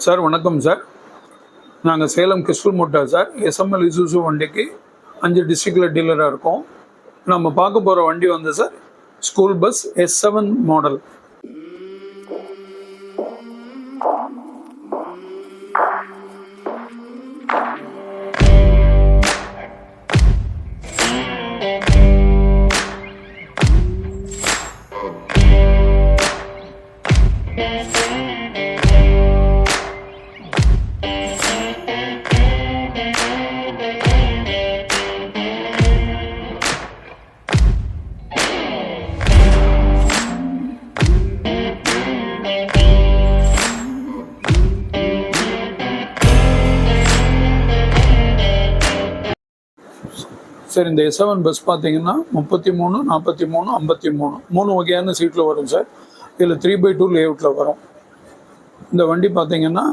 Sir வணக்கம் சார். நாங்கள் Salem crystal motor sir. SML Isuzu வண்டிக்கு 5 டிஸ்ட்ரிக்டில் டீலராக இருக்கோம். நம்ம பார்க்க போகிற வண்டி வந்து sir school bus S7 model. Sir இந்த S7 பஸ் பார்த்தீங்கன்னா 33, 43, 53 3 வகையான சீட்டில் வரும் சார். இதில் 3x2 லேஅவுட்டில் வரும். இந்த வண்டி பார்த்தீங்கன்னா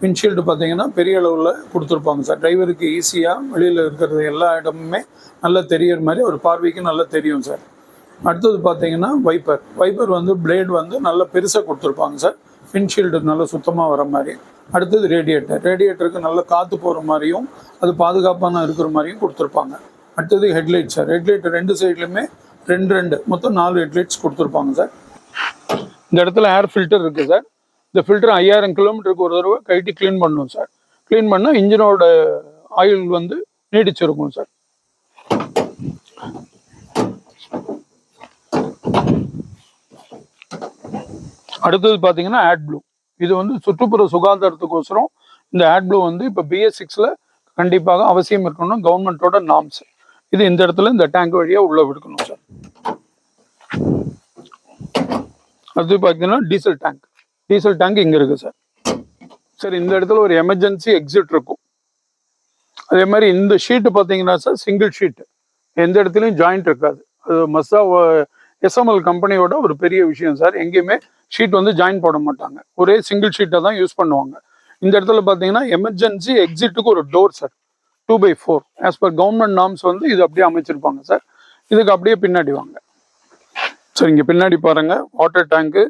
விண்ட்ஷீல்டு பார்த்தீங்கன்னா பெரிய அளவில் கொடுத்துருப்பாங்க சார். டிரைவருக்கு ஈஸியாக வெளியில் இருக்கிறது எல்லா இடமுமே நல்லா தெரியற மாதிரி ஒரு பார்வைக்கு நல்லா தெரியும் சார். அடுத்தது பார்த்தீங்கன்னா வைப்பர் வந்து பிளேடு வந்து நல்லா பெருசாக கொடுத்துருப்பாங்க சார். விண்ட்ஷீல்டு நல்லா சுத்தமாக வர மாதிரி. அடுத்தது ரேடியேட்டருக்கு நல்லா காற்று போகிற மாதிரியும் அது பாதுகாப்பான இருக்கிற மாதிரியும் கொடுத்துருப்பாங்க. அடுத்தது ஹெட்லைட் சார். ஹெட்லைட் 2 சைட்லையுமே 2 மொத்தம் 4 ஹெட்லைட்ஸ் கொடுத்துருப்பாங்க சார். இந்த இடத்துல ஏர் ஃபில்டர் இருக்குது சார். இந்த ஃபில்டர் 5000 கிலோமீட்டருக்கு ஒரு தடவை கழட்டி க்ளீன் பண்ணணும் சார். க்ளீன் பண்ணால் இன்ஜினோட ஆயில் வந்து நீடிச்சிருக்கும் சார். அடுத்தது பார்த்தீங்கன்னா AdBlue. இது வந்து சுற்றுப்புற சுகாதாரத்துக்கோசரம் இந்த AdBlue வந்து இப்போ BS6ல் கண்டிப்பாக அவசியம் இருக்கணும், கவர்மெண்ட்டோட நார்ம்ஸ். இது இந்த இடத்துல இந்த டேங்க் வழியாக உள்ள விடுக்கணும் சார். அடுத்து பார்த்தீங்கன்னா டீசல் டேங்க் இங்கே இருக்குது சார். சார் இந்த இடத்துல ஒரு எமர்ஜென்சி எக்ஸிட் இருக்கும். அதே மாதிரி இந்த ஷீட்டு பார்த்தீங்கன்னா சார் சிங்கிள் ஷீட்டு, எந்த இடத்துலையும் ஜாயிண்ட் இருக்காது. அது SML கம்பெனியோட ஒரு பெரிய விஷயம் சார். எங்கேயுமே ஷீட் வந்து ஜாயின் போட மாட்டாங்க, ஒரே சிங்கிள் ஷீட்டை தான் யூஸ் பண்ணுவாங்க. இந்த இடத்துல பார்த்தீங்கன்னா எமர்ஜென்சி எக்ஸிட்டுக்கு ஒரு door sir, 2x4 as per government norms வந்து இது அப்படியே அமைச்சிருப்பாங்க சார். இதுக்கு அப்படியே பின்னாடி வாங்க சார். இங்கே பின்னாடி பாருங்க, வாட்டர் டேங்க்கு,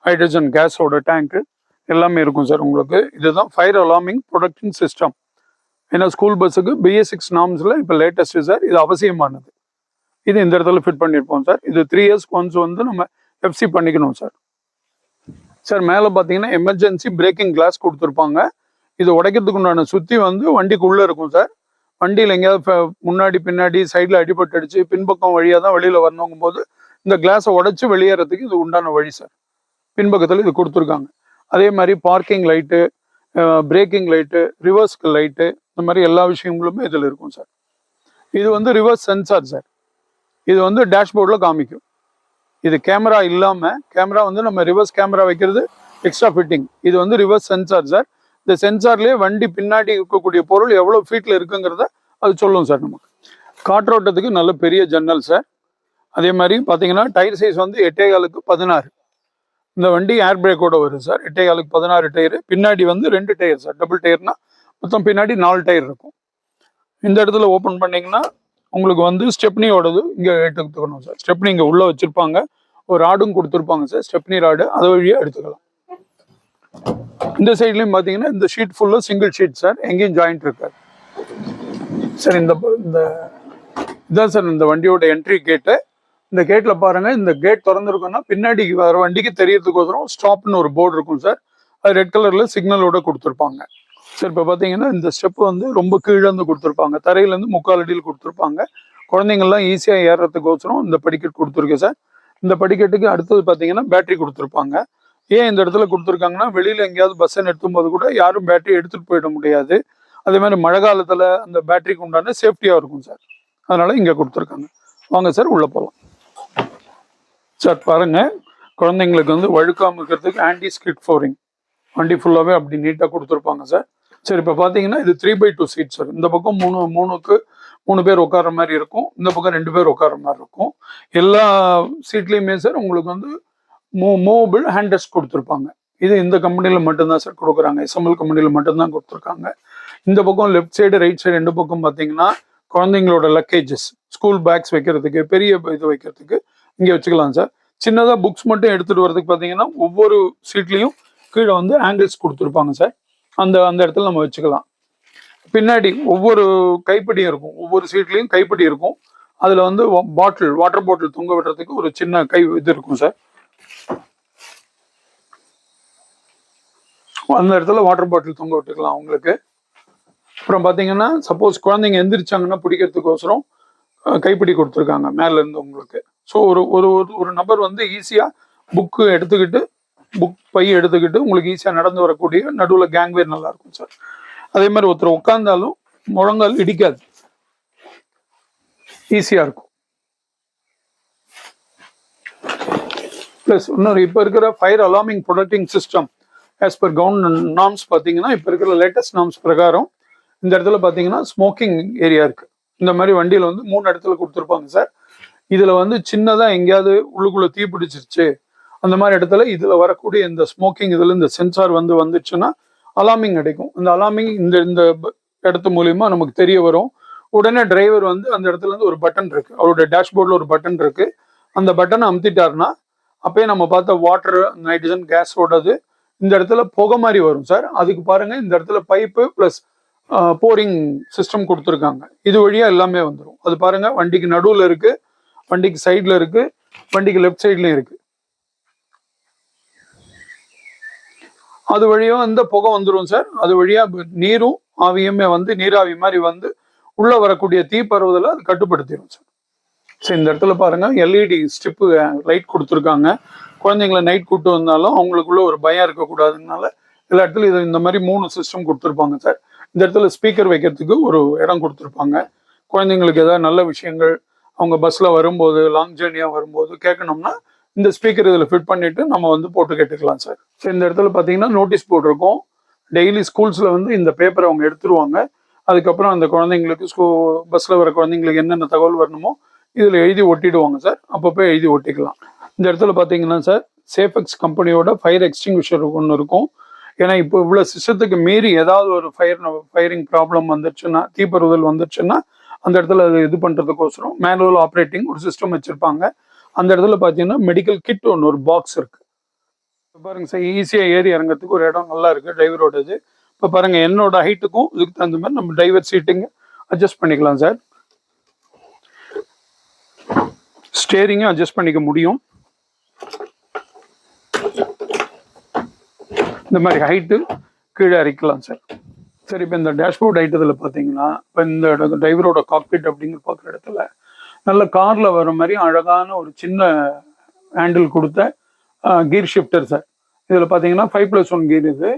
ஹைட்ரஜன் கேஸோட டேங்க்கு எல்லாமே இருக்கும் சார் உங்களுக்கு. இதுதான் ஃபயர் அலார்மிங் ப்ரொடக்ஷன் சிஸ்டம். ஏன்னா ஸ்கூல் பஸ்ஸுக்கு BS6 நார்ம்ஸில் இப்போ லேட்டஸ்ட் சார், இது அவசியமானது. இது இந்த இடத்துல ஃபிட் பண்ணியிருப்போம் சார். இது 3 இயர்ஸ் ஒன்ஸ் வந்து நம்ம FC பண்ணிக்கணும் சார். சார் மேலே பார்த்தீங்கன்னா எமர்ஜென்சி பிரேக்கிங் கிளாஸ் கொடுத்துருப்பாங்க. இது உடைக்கிறதுக்கு உண்டான சுற்றி வந்து வண்டிக்குள்ளே இருக்கும் சார். வண்டியில் எங்கேயாவது முன்னாடி பின்னாடி சைடில் அடிபட்டு அடிச்சு பின்பக்கம் வழியாக தான் வெளியில் வரணுங்கும் போது இந்த கிளாஸை உடைச்சி வெளியேறதுக்கு இது உண்டான வழி சார். பின்பக்கத்தில் இது கொடுத்துருக்காங்க. அதே மாதிரி பார்க்கிங் லைட்டு, பிரேக்கிங் லைட்டு, ரிவர்ஸ்க்கு லைட்டு, இந்த மாதிரி எல்லா விஷயங்களுமே இதில் இருக்கும் சார். இது வந்து ரிவர்ஸ் சென்சார் சார். இது வந்து டேஷ்போர்டில் காமிக்கும். இது கேமரா இல்லாமல், கேமரா வந்து நம்ம ரிவர்ஸ் கேமரா வைக்கிறது எக்ஸ்ட்ரா ஃபிட்டிங். இது வந்து ரிவர்ஸ் சென்சார் சார். இந்த சென்சார்லேயே வண்டி பின்னாடி இருக்கக்கூடிய பொருள் எவ்வளோ ஃபீட்டில் இருக்குங்கிறத அது சொல்லும் சார் நமக்கு. காற்றோட்டத்துக்கு நல்ல பெரிய ஜன்னல் சார். அதே மாதிரி பார்த்தீங்கன்னா டயர் சைஸ் வந்து 8.4க்கு 16. இந்த வண்டி ஏர் பிரேக்கோட வரும் சார். 8.4க்கு 16 டயரு. பின்னாடி வந்து 2 டயர் சார். டபுள் டயர்னா மொத்தம் பின்னாடி 4 டயர் இருக்கும். இந்த இடத்துல ஓப்பன் பண்ணிங்கன்னா உங்களுக்கு வந்து ஸ்டெப்னியோடது இங்கே எடுத்துக்கணும் சார். ஸ்டெப்னி இங்கே உள்ளே வச்சுருப்பாங்க. ஒரு ராடும் கொடுத்துருப்பாங்க சார், ஸ்டெப்னி ராடு. அதை வழியாக எடுத்துக்கலாம். இந்த சைட்லையும் பார்த்தீங்கன்னா இந்த ஷீட் ஃபுல்லாக சிங்கிள் ஷீட் சார், எங்கேயும் ஜாயிண்ட் இருக்காது சார். இந்த இதுதான் சார் இந்த வண்டியோட என்ட்ரி கேட்டு. இந்த கேட்டில் பாருங்கள், இந்த கேட் திறந்துருக்கோன்னா பின்னாடி வர வண்டிக்கு தெரியறதுக்கோசரம் ஸ்டாப்னு ஒரு போர்டு இருக்கும் சார். அது ரெட் கலரில் சிக்னலோட கொடுத்துருப்பாங்க சார். இப்போ பார்த்தீங்கன்னா இந்த ஸ்டெப் வந்து ரொம்ப கீழேருந்து கொடுத்துருப்பாங்க, தரையிலேருந்து 3/4 அடியில் கொடுத்துருப்பாங்க. குழந்தைங்கள்லாம் ஈஸியாக ஏறுறதுக்கோசரம் இந்த படிக்கட்டு கொடுத்துருக்கு சார். இந்த படிக்கட்டுக்கு அடுத்தது பார்த்தீங்கன்னா பேட்டரி கொடுத்துருப்பாங்க. ஏன் இந்த இடத்துல கொடுத்துருக்காங்கன்னா, வெளியில் எங்கேயாவது பஸ்ஸை நிறுத்தும் போது கூட யாரும் பேட்டரி எடுத்துகிட்டு போயிட முடியாது. அதே மாதிரி மழை காலத்தில் அந்த பேட்டரிக்கு உண்டான சேஃப்டியாக இருக்கும் சார். அதனால் இங்கே கொடுத்துருக்காங்க. வாங்க சார் உள்ளே போகலாம் சார். பாருங்கள், குழந்தைங்களுக்கு வந்து வழுக்காமல் இருக்கிறதுக்கு ஆன்டி ஸ்கிட் ஃப்ளோரிங் வண்டி ஃபுல்லாகவே அப்படி நீட்டாக கொடுத்துருப்பாங்க சார். சரி, இப்போ பார்த்தீங்கன்னா இது 3x2 சீட் சார். இந்த பக்கம் 3 பேர் உட்கார மாதிரி இருக்கும், இந்த பக்கம் 2 பேர் உட்கார மாதிரி இருக்கும். எல்லா சீட்லேயுமே சார் உங்களுக்கு வந்து மூவபிள் ஹேண்ட் ரெஸ்ட் கொடுத்துருப்பாங்க. இது இந்த கம்பெனியில் மட்டும்தான் சார் கொடுக்குறாங்க, SML கம்பெனியில் மட்டும்தான் கொடுத்துருக்காங்க. இந்த பக்கம் லெஃப்ட் சைடு ரைட் சைடு 2 பக்கம் பார்த்தீங்கன்னா குழந்தைங்களோட லக்கேஜஸ், ஸ்கூல் பேக்ஸ் வைக்கிறதுக்கு, பெரிய இது வைக்கிறதுக்கு இங்கே வச்சுக்கலாம் சார். சின்னதாக புக்ஸ் மட்டும் எடுத்துகிட்டு வரதுக்கு பார்த்தீங்கன்னா ஒவ்வொரு சீட்லேயும் கீழே வந்து ஆங்கிள்ஸ் கொடுத்துருப்பாங்க சார். அந்த அந்த இடத்துல நம்ம வச்சுக்கலாம். பின்னாடி ஒவ்வொரு கைப்பிடியும் இருக்கும், ஒவ்வொரு சீட்லயும் கைப்பிடி இருக்கும். அதுல வந்து பாட்டில், வாட்டர் பாட்டில் தொங்க விடுறதுக்கு ஒரு சின்ன கை இது இருக்கும் சார். அந்த இடத்துல வாட்டர் பாட்டில் தொங்க விட்டுக்கலாம் உங்களுக்கு. அப்புறம் பாத்தீங்கன்னா சப்போஸ் குழந்தைங்க எந்திரிச்சாங்கன்னா பிடிக்கிறதுக்கோசரம் கைப்பிடி கொடுத்துருக்காங்க மேல இருந்து உங்களுக்கு. ஸோ ஒரு ஒரு ஒரு நபர் வந்து ஈஸியா புக்கு எடுத்துக்கிட்டு, புக் பை எடுத்துக்கிட்டு உங்களுக்கு ஈஸியா நடந்து வரக்கூடிய, நடுவில் கேங்வேர் நல்லா இருக்கும் சார். அதே மாதிரி ஒருத்தர் உட்கார்ந்தாலும் முழங்கால் இடிக்காது, ஈஸியா இருக்கும். பிளஸ் இன்னொரு இப்ப இருக்கிற fire alarming protecting system as per government norms பாத்தீங்கன்னா, இப்ப இருக்கிற லேட்டஸ்ட் நார்ம்ஸ் பிரகாரம் இந்த இடத்துல பாத்தீங்கன்னா ஸ்மோக்கிங் ஏரியா இருக்கு. இந்த மாதிரி வண்டியில வந்து 3 இடத்துல கொடுத்துருப்பாங்க சார். இதுல வந்து சின்னதா எங்கேயாவது உள்ளுக்குள்ள தீ பிடிச்சிருச்சு அந்த மாதிரி இடத்துல இதுல வரக்கூடிய இந்த ஸ்மோக்கிங் இதுல இந்த சென்சார் வந்து வந்துச்சுன்னா அலார்மிங் அடிக்கும். இந்த அலார்மிங் இந்த இந்த இடத்து மூலியமா நமக்கு தெரிய வரும். உடனே டிரைவர் வந்து அந்த இடத்துல இருந்து ஒரு பட்டன் இருக்கு, அவருடைய டேஷ்போர்ட்ல ஒரு பட்டன் இருக்கு. அந்த பட்டனை அமுத்திட்டாருன்னா அப்பயே நம்ம பார்த்த வாட்டர், நைட்ரஜன் கேஸ் ஓடது இந்த இடத்துல புகை மாதிரி வரும் சார். அதுக்கு பாருங்க இந்த இடத்துல பைப்பு பிளஸ் போரிங் சிஸ்டம் கொடுத்துருக்காங்க. இது வழியா எல்லாமே வந்துடும். அது பாருங்க வண்டிக்கு நடுவில் இருக்கு, வண்டிக்கு சைட்ல இருக்கு, வண்டிக்கு லெஃப்ட் சைட்லயும் இருக்கு. அது வழியா இந்த புகை வந்துடும் சார். அது வழியா நீரும் ஆவியுமே வந்து நீராவி மாதிரி வந்து உள்ள வரக்கூடிய தீ பரவுதலை அது கட்டுப்படுத்திடும் சார். சரி, இந்த இடத்துல பாருங்க எல்இடி ஸ்ட்ரிப்பு லைட் கொடுத்துருக்காங்க. குழந்தைங்களை நைட் கூட்டு வந்தாலும் அவங்களுக்குள்ள ஒரு பயம் இருக்கக்கூடாதுனால எல்லா இடத்துல இது இந்த மாதிரி 3 சிஸ்டம் கொடுத்துருப்பாங்க சார். இந்த இடத்துல ஸ்பீக்கர் வைக்கிறதுக்கு ஒரு இடம் கொடுத்துருப்பாங்க. குழந்தைங்களுக்கு ஏதாவது நல்ல விஷயங்கள் அவங்க பஸ்ல வரும்போது, லாங் ஜேர்னியா வரும்போது கேட்கணும்னா இந்த ஸ்பீக்கர் இதில் ஃபிட் பண்ணிட்டு நம்ம வந்து போட்டு கேட்டுக்கலாம் சார். ஸோ இந்த இடத்துல பார்த்தீங்கன்னா நோட்டீஸ் போர்டு இருக்கும். டெய்லி ஸ்கூல்ஸ்ல வந்து இந்த பேப்பரை அவங்க எடுத்துருவாங்க. அதுக்கப்புறம் அந்த குழந்தைங்களுக்கு பஸ்ல வர குழந்தைங்களுக்கு என்னென்ன தகவல் வரணுமோ இதில் எழுதி ஒட்டிடுவாங்க சார். அப்பப்போ எழுதி ஒட்டிக்கலாம். இந்த இடத்துல பார்த்தீங்கன்னா சார் சேஃபெக்ஸ் கம்பெனியோட ஃபயர் எக்ஸ்டிங்விஷர் ஒன்று இருக்கும். ஏன்னா இப்போ இவ்வளோ சிஸ்டத்துக்கு மீறி ஏதாவது ஒரு ஃபயரிங் ப்ராப்ளம் வந்துருச்சுன்னா, தீப்பறுதல் வந்துருச்சுன்னா அந்த இடத்துல அது இது பண்ணுறதுக்கோசரம் மேனுவல் ஆப்ரேட்டிங் ஒரு சிஸ்டம் வச்சுருப்பாங்க. அந்த இடத்துல பார்த்தீங்கன்னா மெடிக்கல் கிட் ஒன்று ஒரு பாக்ஸ் இருக்கு. பாருங்க சார், ஈஸியாக ஏறி இறங்கிறதுக்கு ஒரு இடம் நல்லா இருக்கு டிரைவரோடது. இப்போ பாருங்க என்னோட ஹைட்டுக்கும் இதுக்கு தகுந்த மாதிரி நம்ம டிரைவர் சீட்டிங் அட்ஜஸ்ட் பண்ணிக்கலாம் சார். ஸ்டேரிங்கும் அட்ஜஸ்ட் பண்ணிக்க முடியும். இந்த மாதிரி ஹைட்டு கீழே இறக்கலாம் சார். சரி, இப்போ இந்த டேஷ்போர்ட் ஐட்டத்தில் பார்த்தீங்கன்னா இப்போ இந்த டிரைவரோட காக்பிட் அப்படிங்கிற பார்க்குற இடத்துல நல்ல கார்ல வர மாதிரி அழகான ஒரு சின்ன ஹேண்டில் கொடுத்த கீர் ஷிஃப்டர் சார். இதில் பார்த்தீங்கன்னா 5+1 கீர், இது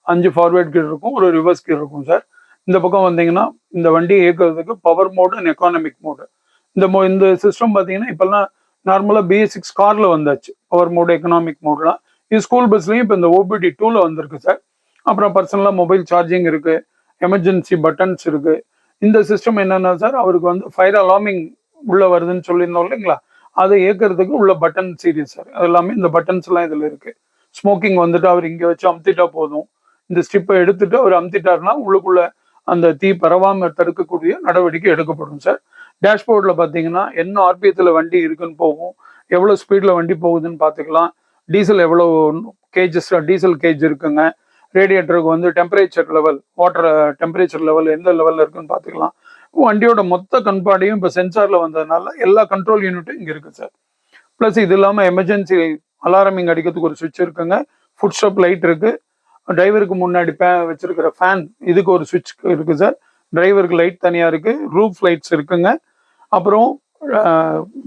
5 ஃபார்வேர்ட் கீர் இருக்கும், ஒரு ரிவர்ஸ் கீர் இருக்கும் சார். இந்த பக்கம் வந்தீங்கன்னா இந்த வண்டியை இயக்குறதுக்கு power mode and economic mode. இந்த சிஸ்டம் பார்த்தீங்கன்னா இப்பெல்லாம் நார்மலாக BS6 கார்ல வந்தாச்சு பவர் மோடு, எக்கனாமிக் மோட்லாம். இது ஸ்கூல் பஸ்லையும் இப்போ இந்த OBD 2ல வந்திருக்கு சார். அப்புறம் பர்சனலாக மொபைல் சார்ஜிங் இருக்கு, எமர்ஜென்சி பட்டன்ஸ் இருக்கு. இந்த சிஸ்டம் என்னன்னா சார், அவருக்கு வந்து ஃபயர் அலார்மிங் உள்ள வருதுன்னு சொல்லியிருந்தோம் இல்லைங்களா, அதை இயக்கிறதுக்கு உள்ள பட்டன் சீரிஸ் சார். அது எல்லாமே இந்த பட்டன்ஸ் எல்லாம் இதுல இருக்கு. ஸ்மோக்கிங் வந்துட்டு அவர் இங்க வச்சு அமுத்திட்டா போதும். இந்த ஸ்டிப்பை எடுத்துட்டு அவர் அமுத்திட்டாருன்னா உள்ளுக்குள்ள அந்த தீ பரவாம தடுக்கக்கூடிய நடவடிக்கை எடுக்கப்படும் சார். டேஷ்போர்ட்ல பாத்தீங்கன்னா என்ன ஆர்பிஎத்துல வண்டி இருக்குன்னு போகும், எவ்வளவு ஸ்பீட்ல வண்டி போகுதுன்னு பாத்துக்கலாம். டீசல் எவ்வளவு கேஜஸ் டீசல் கேஜ் இருக்குங்க. ரேடியேட்டருக்கு வந்து temperature level, water temperature level எந்த லெவல்ல இருக்குன்னு பாத்துக்கலாம். வண்டியோட மொத்த கண்பாடையும் இப்போ சென்சார்ல வந்ததுனால எல்லா கண்ட்ரோல் யூனிட்டும் இங்க இருக்கு சார். பிளஸ் இது இல்லாம எமர்ஜென்சி அலாரமிங் அடிக்கிறதுக்கு ஒரு சுவிட்ச் இருக்குங்க, ஃபுட் ஸ்டாப் லைட் இருக்கு, டிரைவருக்கு முன்னாடி வச்சிருக்கிற ஃபேன் இதுக்கு ஒரு சுவிட்ச் இருக்கு சார். டிரைவருக்கு லைட் தனியா இருக்கு, ரூஃப் லைட்ஸ் இருக்குங்க. அப்புறம்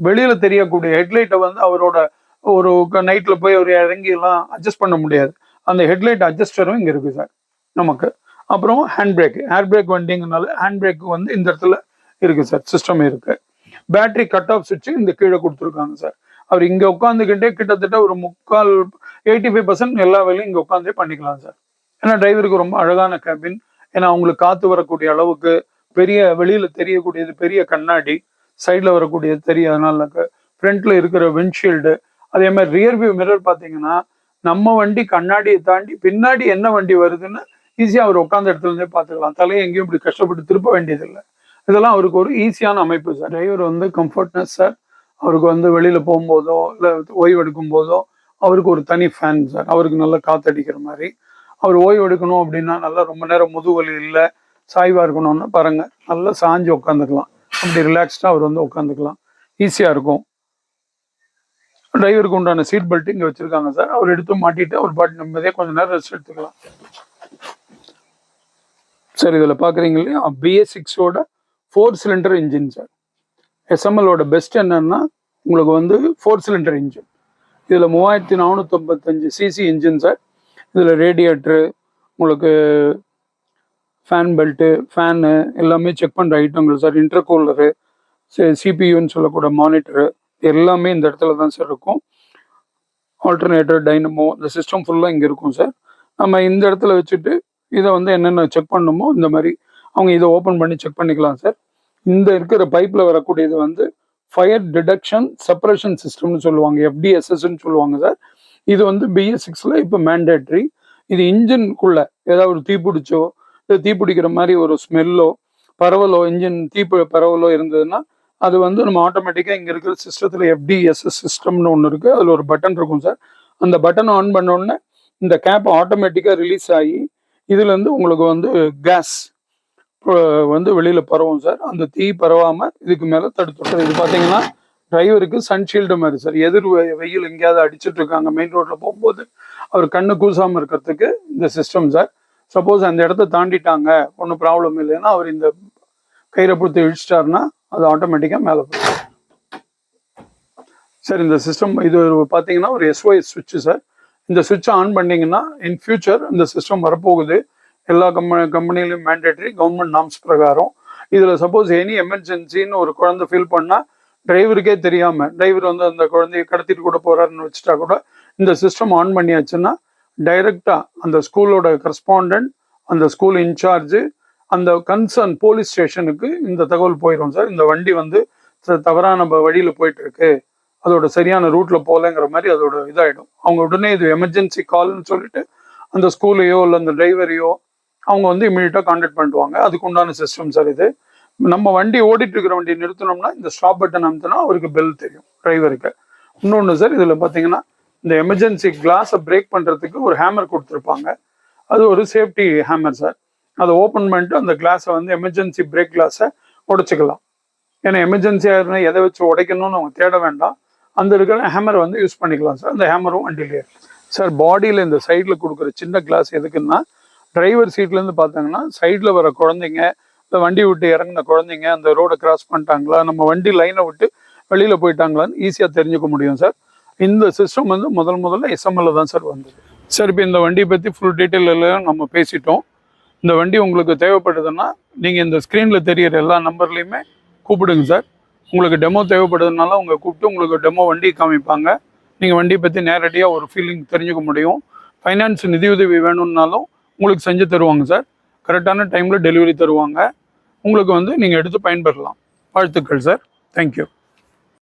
வெளியில தெரியக்கூடிய ஹெட்லைட்டை வந்து அவரோட ஒரு நைட்ல போய் அவர் இறங்கி எல்லாம் அட்ஜஸ்ட் பண்ண முடியாது, அந்த ஹெட்லைட் அட்ஜஸ்டரும் இங்க இருக்கு சார் நமக்கு. அப்புறம் ஹேண்ட் பிரேக், ஏர் பிரேக் வண்டிங்கனால ஹேண்ட் பிரேக் வந்து இந்த இடத்துல இருக்கு சார், சிஸ்டம் இருக்கு. பேட்டரி கட் ஆஃப் சுவிட்ச் இந்த கீழே கொடுத்துருக்காங்க சார். அவர் இங்க உட்காந்துக்கிட்டே கிட்டத்தட்ட ஒரு 85% எல்லா வேலையும் இங்க உட்காந்தே பண்ணிக்கலாம் சார். ஏன்னா டிரைவருக்கு ரொம்ப அழகான கேபின், ஏன்னா அவங்களுக்கு காத்து வரக்கூடிய அளவுக்கு பெரிய வெளியில தெரியக்கூடியது பெரிய கண்ணாடி, சைட்ல வரக்கூடியது தெரியாதனால ஃப்ரண்ட்ல இருக்கிற விண்ட்ஷீல்டு. அதே மாதிரி ரியர் வியூ மிரர் பார்த்தீங்கன்னா நம்ம வண்டி கண்ணாடியை தாண்டி பின்னாடி என்ன வண்டி வருதுன்னு ஈஸியாக அவர் உட்காந்த இடத்துல இருந்தே பார்த்துக்கலாம். தலையை எங்கேயும் இப்படி கஷ்டப்பட்டு திருப்ப வேண்டியதில்லை. இதெல்லாம் அவருக்கு ஒரு ஈஸியான அமைப்பு சார். டிரைவர் வந்து கம்ஃபர்ட்னஸ் சார். அவருக்கு வந்து வெளியில போகும்போதோ இல்லை ஓய்வு எடுக்கும் போதோ அவருக்கு ஒரு தனி ஃபேன் சார், அவருக்கு நல்லா காத்தடிக்கிற மாதிரி. அவர் ஓய்வு எடுக்கணும் அப்படின்னா நல்லா ரொம்ப நேரம் முதுவலி இல்லை, சாய்வாக இருக்கணும்னு பாருங்க, நல்லா சாஞ்சு உட்காந்துக்கலாம். அப்படி ரிலாக்ஸ்டாக அவர் வந்து உட்காந்துக்கலாம், ஈஸியாக இருக்கும். டிரைவருக்கு உண்டான சீட் பெல்ட் இங்கே வச்சிருக்காங்க சார். அவர் எடுத்து மாட்டிட்டு அவர் பாட்டு நிம்மதியாக கொஞ்சம் நேரம் ரெஸ்ட் எடுத்துக்கலாம் சார். இதில் பார்க்குறீங்க இல்லையா, BS6ஓட 4 சிலிண்டர் இன்ஜின் சார். SMLோட பெஸ்ட் என்னன்னா உங்களுக்கு வந்து 4 சிலிண்டர் இன்ஜின். இதில் 3455 சிசி இன்ஜின் சார். இதில் ரேடியேட்டரு, உங்களுக்கு ஃபேன் பெல்ட்டு, ஃபேனு எல்லாமே செக் பண்ணுற ஐட்டங்கள் சார். இன்டர்கூலரு, சிபியூன்னு சொல்லக்கூடிய மானிட்டரு எல்லாமே இந்த இடத்துல தான் சார் இருக்கும். ஆல்டர்னேட்டர், டைனமோ, இந்த சிஸ்டம் ஃபுல்லாக இங்கே இருக்கும் சார். நம்ம இந்த இடத்துல வச்சுட்டு இதை வந்து என்னென்ன செக் பண்ணணுமோ இந்த மாதிரி அவங்க இதை ஓப்பன் பண்ணி செக் பண்ணிக்கலாம் சார். இந்த இருக்கிற பைப்பில் வரக்கூடியது வந்து ஃபயர் டிடெக்ஷன் செப்பரேஷன் சிஸ்டம்னு சொல்லுவாங்க, FDSSன்னு சொல்லுவாங்க சார். இது வந்து BS6ல இப்போ மேண்டேட்ரி. இது இன்ஜின்குள்ள ஏதாவது ஒரு தீப்பிடிச்சோ இல்லை தீப்பிடிக்கிற மாதிரி ஒரு ஸ்மெல்லோ பரவலோ இன்ஜின் பரவலோ இருந்ததுன்னா அது வந்து நம்ம ஆட்டோமேட்டிக்காக இங்கே இருக்கிற சிஸ்டத்தில் FDSS சிஸ்டம்னு ஒன்று இருக்குது, அதில் ஒரு பட்டன் இருக்கும் சார். அந்த பட்டன் ஆன் பண்ணோடனே இந்த கேப் ஆட்டோமேட்டிக்காக ரிலீஸ் ஆகி இதுலேருந்து உங்களுக்கு வந்து கேஸ் வந்து வெளியில் பரவும் சார். அந்த தீ பரவாமல் இதுக்கு மேலே தடுத்துட்டோம். இது பார்த்தீங்கன்னா டிரைவருக்கு சன்ஷீல்டு மாதிரி சார். எதிர் வெயில் எங்கேயாவது அடிச்சுட்டு இருக்காங்க மெயின் ரோட்டில் போகும்போது அவர் கண்ணு கூசாமல் இருக்கிறதுக்கு இந்த சிஸ்டம் சார். சப்போஸ் அந்த இடத்த தாண்டிட்டாங்க ஒன்றும் ப்ராப்ளம் இல்லைன்னா அவர் இந்த கயிறை பிடித்து இழிச்சிட்டாருன்னா அது ஆட்டோமேட்டிக்காக மேலே போகும் சார். இந்த சிஸ்டம் இது பார்த்தீங்கன்னா ஒரு SOS சுவிட்சு சார். இந்த சுவிட்சை ஆன் பண்ணிங்கன்னா இன் ஃபியூச்சர் இந்த சிஸ்டம் வரப்போகுது. எல்லா கம்பெனிலையும் மேண்டேட்டரி கவர்மெண்ட் நார்ம்ஸ் பிரகாரம். இதில் சப்போஸ் எனி எமர்ஜென்சின்னு ஒரு குழந்தை ஃபீல் பண்ணால் டிரைவருக்கே தெரியாமல் டிரைவர் வந்து அந்த குழந்தைய கடத்திட்டு கூட போகிறாருன்னு வச்சுட்டா கூட இந்த சிஸ்டம் ஆன் பண்ணியாச்சுன்னா டைரெக்டாக அந்த ஸ்கூலோட கரஸ்பாண்டன்ட், அந்த ஸ்கூல் இன்சார்ஜு, அந்த கன்சர்ன் போலீஸ் ஸ்டேஷனுக்கு இந்த தகவல் போயிடும் சார். இந்த வண்டி வந்து தவறான வழியில் போயிட்டு இருக்கு, அதோட சரியான ரூட்ல போகலங்கிற மாதிரி அதோட இதாகிடும். அவங்க உடனே இது எமர்ஜென்சி கால்னு சொல்லிட்டு அந்த ஸ்கூலையோ இல்லை அந்த டிரைவரையோ அவங்க வந்து இமீடியட்டாக கான்டாக்ட் பண்ணிடுவாங்க. அதுக்கு உண்டான சிஸ்டம் சார் இது. நம்ம வண்டி ஓடிட்டு இருக்கிற வண்டி நிறுத்தினோம்னா இந்த ஸ்டாப் பட்டன் அமுத்தினா அவருக்கு பெல் தெரியும் டிரைவருக்கு. இன்னொன்று சார், இதில் பார்த்தீங்கன்னா இந்த எமர்ஜென்சி கிளாஸை பிரேக் பண்ணுறதுக்கு ஒரு ஹேமர் கொடுத்துருப்பாங்க. அது ஒரு சேஃப்டி ஹேமர் சார். அதை ஓப்பன் பண்ணிட்டு அந்த கிளாஸை வந்து எமர்ஜென்சி பிரேக் கிளாஸை உடைச்சிக்கலாம். ஏன்னா எமர்ஜென்சியாக இருந்தால் எதை வச்சு உடைக்கணும்னு அவங்க தேட வேண்டாம், அந்த இருக்கிற ஹேமரை வந்து யூஸ் பண்ணிக்கலாம் சார். அந்த ஹேமரும் வண்டியிலே சார். பாடியில் இந்த சைடில் கொடுக்குற சின்ன கிளாஸ் எதுக்குன்னா டிரைவர் சீட்லேருந்து பார்த்தாங்கன்னா சைடில் வர குழந்தைங்க, இந்த வண்டி விட்டு இறங்கின குழந்தைங்க அந்த ரோடை கிராஸ் பண்ணிட்டாங்களா, நம்ம வண்டி லைனை விட்டு வெளியில் போயிட்டாங்களான்னு ஈஸியாக தெரிஞ்சுக்க முடியும் சார். இந்த சிஸ்டம் வந்து முதல்ல SML தான் சார் வந்தது சார். இப்போ இந்த வண்டியை பற்றி ஃபுல் டீட்டெயில் எல்லாம் நம்ம பேசிட்டோம். இந்த வண்டி உங்களுக்கு தேவைப்படுதுன்னா நீங்கள் இந்த ஸ்க்ரீனில் தெரிகிற எல்லா நம்பர்லேயுமே கூப்பிடுங்க சார். உங்களுக்கு டெமோ தேவைப்படுறதுனால உங்களை கூப்பிட்டு உங்களுக்கு டெமோ வண்டி காமிப்பாங்க. நீங்கள் வண்டியை பற்றி நேரடியாக ஒரு ஃபீலிங் தெரிஞ்சுக்க முடியும். ஃபைனான்ஸ் நிதியுதவி வேணும்னாலும் உங்களுக்கு செஞ்சு தருவாங்க சார். கரெக்டான டைமில் டெலிவரி தருவாங்க. உங்களுக்கு வந்து நீங்கள் எடுத்து பயன்பெறலாம். வாழ்த்துக்கள் சார். தேங்க்யூ.